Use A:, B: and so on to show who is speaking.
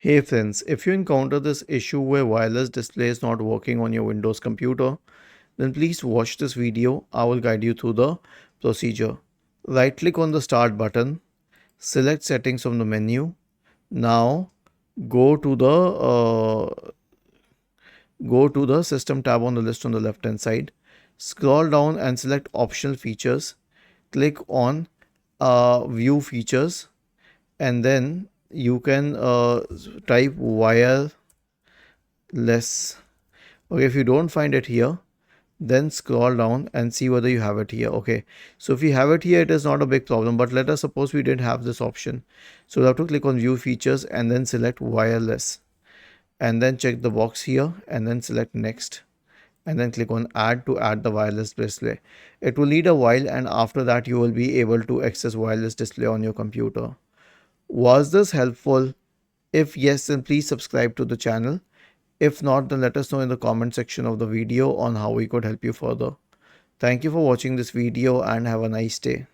A: Hey friends, if you encounter this issue where wireless display is not working on your Windows computer, then please watch this video. I will guide you through the procedure. Right click on the start button, select settings from the menu. Now go to the system tab on the list on the left hand side. Scroll down and select optional features. Click on view features, and then you can type wireless. Okay, if you don't find it here, then scroll down and see whether you have it here. Okay, so if you have it here, it is not a big problem, but let us suppose we didn't have this option. So we have to click on view features and then select wireless, and then check the box here and then select next, and then click on add to add the wireless display. It will need a while, and after that you will be able to access wireless display on your computer. Was this helpful? If yes, then please subscribe to the channel. If not, then let us know in the comment section of the video on how we could help you further. Thank you for watching this video and have a nice day.